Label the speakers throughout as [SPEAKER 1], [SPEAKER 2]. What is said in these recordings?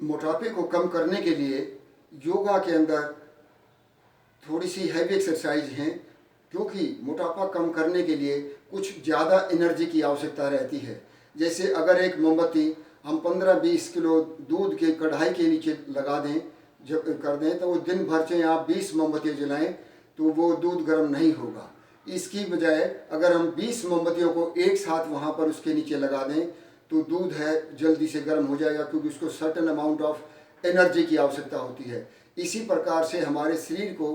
[SPEAKER 1] मोटापे को कम करने के लिए योगा के अंदर थोड़ी सी हैवी एक्सरसाइज हैं, क्योंकि मोटापा कम करने के लिए कुछ ज़्यादा एनर्जी की आवश्यकता रहती है। जैसे अगर एक मोमबत्ती हम 15-20 किलो दूध के कढ़ाई के नीचे लगा दें, जब कर दें, तो वो दिन भर चाहे आप 20 मोमबत्तियाँ जलाएं तो वो दूध गर्म नहीं होगा। इसकी बजाय अगर हम 20 मोमबत्तियों को एक साथ वहाँ पर उसके नीचे लगा दें तो दूध है जल्दी से गर्म हो जाएगा, क्योंकि उसको सर्टेन अमाउंट ऑफ एनर्जी की आवश्यकता होती है। इसी प्रकार से हमारे शरीर को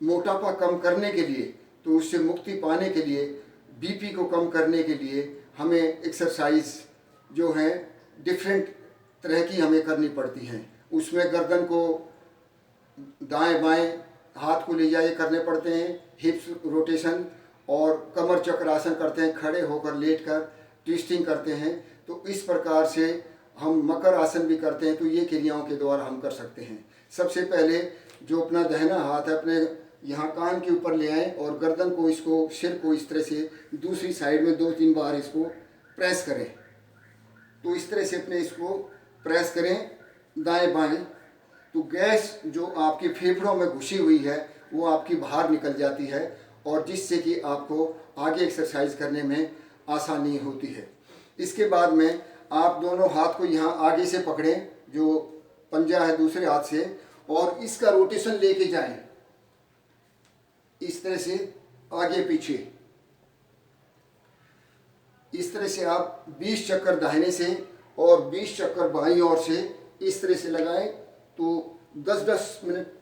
[SPEAKER 1] मोटापा कम करने के लिए, तो उससे मुक्ति पाने के लिए, बीपी को कम करने के लिए हमें एक्सरसाइज जो है डिफरेंट तरह की हमें करनी पड़ती हैं। उसमें गर्दन को दाएं बाएं हाथ को ले जाए करने पड़ते हैं, हिप्स रोटेशन और कमर चक्रासन करते हैं, खड़े होकर लेटकर ट्विस्टिंग करते हैं। तो इस प्रकार से हम मकर आसन भी करते हैं। तो ये क्रियाओं के द्वारा हम कर सकते हैं। सबसे पहले जो अपना दाहिना हाथ है अपने यहाँ कान के ऊपर ले आएँ और गर्दन को, इसको, सिर को इस तरह से दूसरी साइड में 2-3 बार इसको प्रेस करें। तो इस तरह से अपने इसको प्रेस करें दाएं बाएं, तो गैस जो आपके फेफड़ों में घुसी हुई है वो आपकी बाहर निकल जाती है, और जिससे कि आपको आगे एक्सरसाइज करने में आसानी होती है। इसके बाद में आप दोनों हाथ को यहाँ आगे से पकड़ें, जो पंजा है दूसरे हाथ से, और इसका रोटेशन लेके जाएं इस तरह से आगे पीछे। इस तरह से आप 20 चक्कर दाहिने से और 20 चक्कर बाईं ओर से इस तरह से लगाएं। तो 10-10 मिनट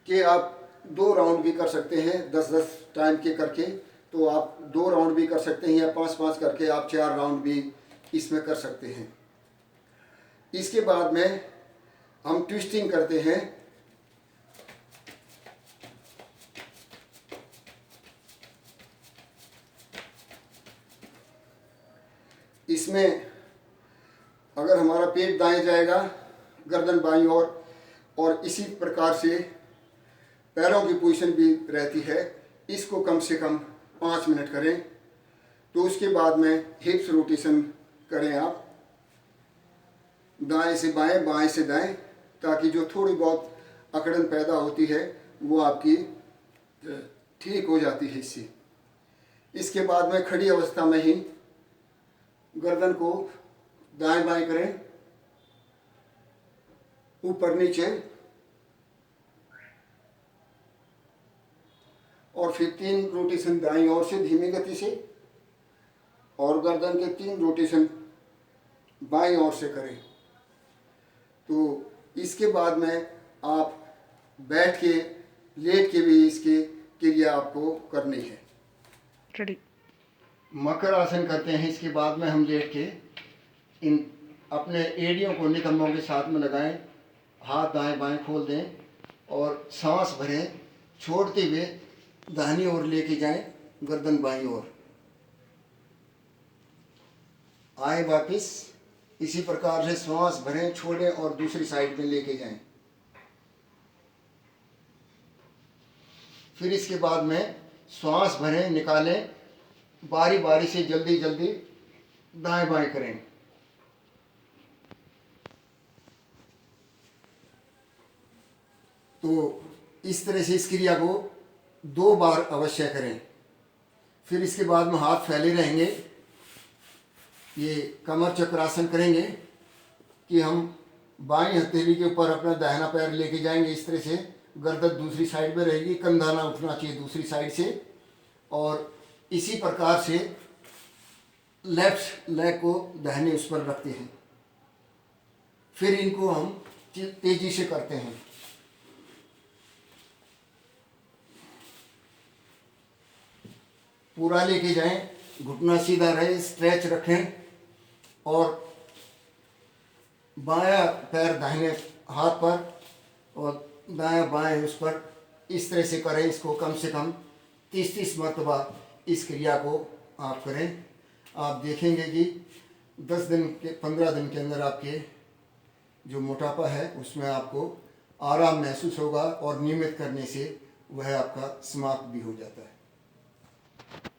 [SPEAKER 1] के आप 2 राउंड भी कर सकते हैं, 10-10 टाइम के करके। तो आप 2 राउंड भी कर सकते हैं, या 5-5 करके आप 4 राउंड भी इसमें कर सकते हैं। इसके बाद में हम ट्विस्टिंग करते हैं। इसमें अगर हमारा पेट दाएं जाएगा, गर्दन बाईं ओर, और इसी प्रकार से पैरों की पोजीशन भी रहती है। इसको कम से कम 5 मिनट करें। तो उसके बाद में हिप्स रोटेशन करें आप, दाएं से बाएं, बाएं से दाएं, ताकि जो थोड़ी बहुत अकड़न पैदा होती है वो आपकी ठीक हो जाती है इससे। इसके बाद में खड़ी अवस्था में ही गर्दन को दाएं बाएं करें, ऊपर नीचे, और फिर 3 रोटेशन दाईं ओर से धीमी गति से, और गर्दन के 3 रोटेशन बाईं ओर से करें। तो इसके बाद में आप बैठ के, लेट के भी इसकी क्रिया आपको करनी है।
[SPEAKER 2] रेडी।
[SPEAKER 1] मकर आसन करते हैं। इसके बाद में हम लेट के इन अपने एड़ियों को निकम्बों के साथ में लगाएं, हाथ दाएं बाएं खोल दें और सांस भरें, छोड़ते हुए दाहिनी ओर लेके जाएं, गर्दन बाईं ओर आए, वापस इसी प्रकार से सांस भरें, छोड़ें और दूसरी साइड में लेके जाएं। फिर इसके बाद में सांस भरें, निकालें, बारी बारी से जल्दी जल्दी दाएं बाएं करें। तो इस तरह से इस क्रिया को 2 बार अवश्य करें। फिर इसके बाद में हाथ फैले रहेंगे, ये कमर चक्रासन करेंगे कि हम बाईं हथेली के ऊपर अपना दाहिना पैर लेके जाएंगे। इस तरह से गर्दन दूसरी साइड में रहेगी, कंधा ना उठना चाहिए दूसरी साइड से, और इसी प्रकार से लेफ्ट लेग को दाहिने उस पर रखते हैं। फिर इनको हम तेजी से करते हैं। पूरा लेके जाएं, घुटना सीधा रहे, स्ट्रेच रखें, और बायां पैर दाहिने हाथ पर और दायां बाएं उस पर इस तरह से करें। इसको कम से कम 30-30 मरतबा इस क्रिया को आप करें। आप देखेंगे कि 10 दिन के 15 दिन के अंदर आपके जो मोटापा है उसमें आपको आराम महसूस होगा, और नियमित करने से वह आपका समाप्त भी हो जाता है।